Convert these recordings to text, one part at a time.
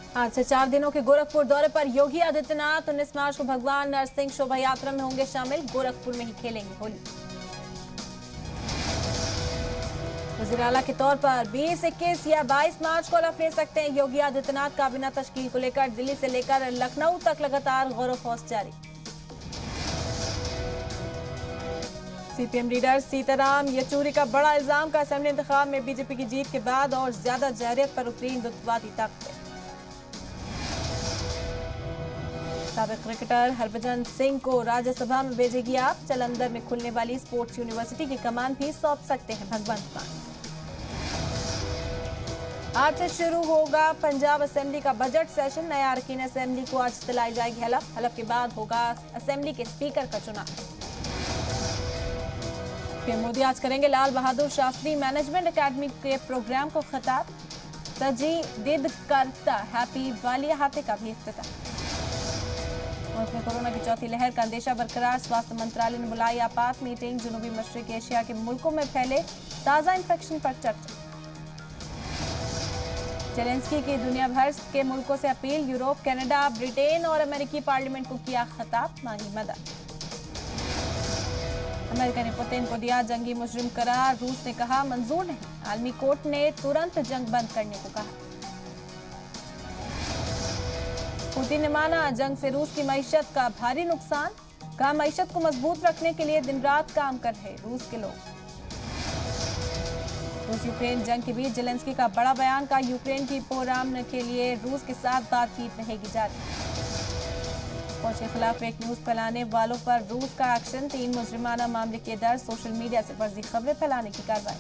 आज से 4 दिनों के गोरखपुर दौरे पर योगी आदित्यनाथ 19 मार्च को भगवान नरसिंह शोभा यात्रा में होंगे शामिल। गोरखपुर में ही खेलेंगे होली। वज़ीर आला के तौर पर 20, 21 या 22 मार्च को हलफ ले सकते हैं योगी आदित्यनाथ। काबीना तश्कील को लेकर दिल्ली से लेकर लखनऊ तक लगातार गौर फौज जारी। सीपीएम लीडर सीताराम येचुरी का बड़ा इल्जाम का असेंबली इंतखाब में बीजेपी की जीत के बाद और ज्यादा जहरियत पर उतरी हिंदुत्ववादी ताकतें। साबिक क्रिकेटर हरभजन सिंह को राज्यसभा में भेजेगी आप। जालंधर में खुलने वाली स्पोर्ट्स यूनिवर्सिटी की कमान भी सौंप सकते हैं भगवंत मान। आज से शुरू होगा पंजाब असेंबली का बजट सेशन। नया अरकान असेंबली को आज दिलाई जाएगी हलफ। हलफ के बाद होगा असेंबली के स्पीकर का चुनाव। पीएम मोदी आज करेंगे लाल बहादुर शास्त्री मैनेजमेंट एकेडमी के प्रोग्राम को खिताब। तजदीद करता हैप्पी वालिया हाथे का भी इफ्तिताह। मुल्क में कोरोना की चौथी लहर का अंदेशा बरकरार। स्वास्थ्य मंत्रालय ने बुलाई आपात मीटिंग। जनूबी मशरिक एशिया के मुल्कों में फैले ताजा इन्फेक्शन पर चर्चा। जेलेंस्की की दुनिया भर के मुल्कों से अपील। यूरोप, कनाडा, ब्रिटेन और अमेरिकी पार्लियामेंट को किया खिताब, मांगी मदद। अमेरिका ने पुतिन को दिया जंगी मुजरिम करार। रूस ने कहा मंजूर नहीं। आलमी कोर्ट ने तुरंत जंग बंद करने को कहा। पुतिन ने माना जंग से रूस की मईशत का भारी नुकसान। कहा मईशत को मजबूत रखने के लिए दिन रात काम कर रहे रूस के लोग। रूस यूक्रेन जंग के बीच जेलेंस्की का बड़ा बयान। का यूक्रेन की पोरामन के लिए रूस के साथ बातचीत रहेगी जारी। फौज के खिलाफ फेक न्यूज फैलाने वालों पर रूस का एक्शन। 3 मुजरिमाना मामले के दर्ज। सोशल मीडिया से फर्जी खबरें फैलाने की कार्रवाई।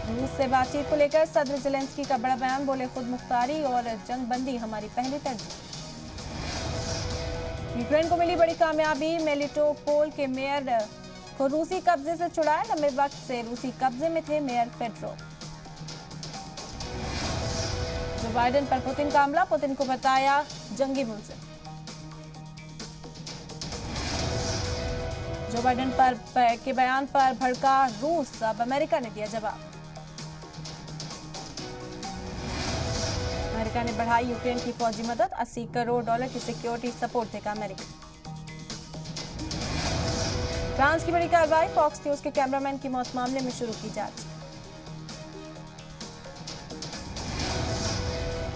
रूस से बातचीत को लेकर सदर जेलेंस्की का बड़ा बयान। बोले खुद मुख्तारी और जंग बंदी हमारी पहली तरजीह। यूक्रेन को मिली बड़ी कामयाबी। मेलिटोपोल के मेयर को रूसी कब्जे से छुड़ाया। लंबे वक्त से रूसी कब्जे में थे मेयर फेडरो। जो बाइडेन पर पुतिन का हमला। पुतिन को बताया जंगी मुलजिम। जो बाइडेन के बयान पर भड़का रूस। अब अमेरिका ने दिया जवाब। अमेरिका ने बढ़ाई यूक्रेन की फौजी मदद। $80 करोड़ की सिक्योरिटी सपोर्ट देगा अमेरिका। फ्रांस की बड़ी कार्रवाई। फॉक्स न्यूज के कैमरामैन की मौत मामले में शुरू की जांच।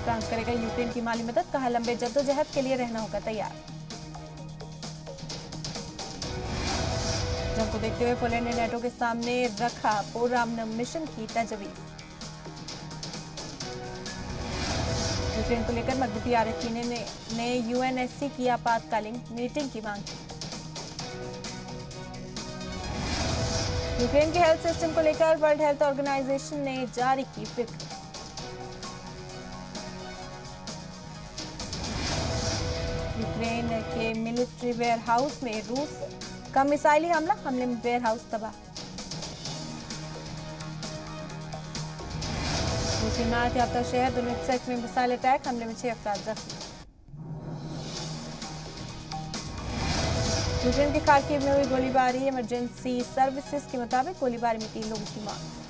फ्रांस करेगा यूक्रेन की माली मदद। कहा लंबे जद्दोजहद के लिए रहना होगा तैयार। जंग को देखते हुए पोलैंड ने नेटो के सामने रखा पोरामन मिशन की तजवीज। यूक्रेन को लेकर मजबूती आरक्षण ने यूएनएससी की आपातकालीन मीटिंग की मांग की। यूक्रेन के हेल्थ सिस्टम को लेकर वर्ल्ड हेल्थ ऑर्गेनाइजेशन ने जारी की फिक्र। यूक्रेन के मिलिट्री वेयर हाउस में रूस का मिसाइली हमला। हमले में वेयर हाउस तबाह। रूसी इमारत याफ्ता शहर दोनेत्स्क में मिसाइल अटैक। हमले में 6 अफराद जख्मी। यूक्रेन के खार्किव में हुई गोलीबारी। इमरजेंसी सर्विसेज के मुताबिक गोलीबारी में 3 लोगों की मौत।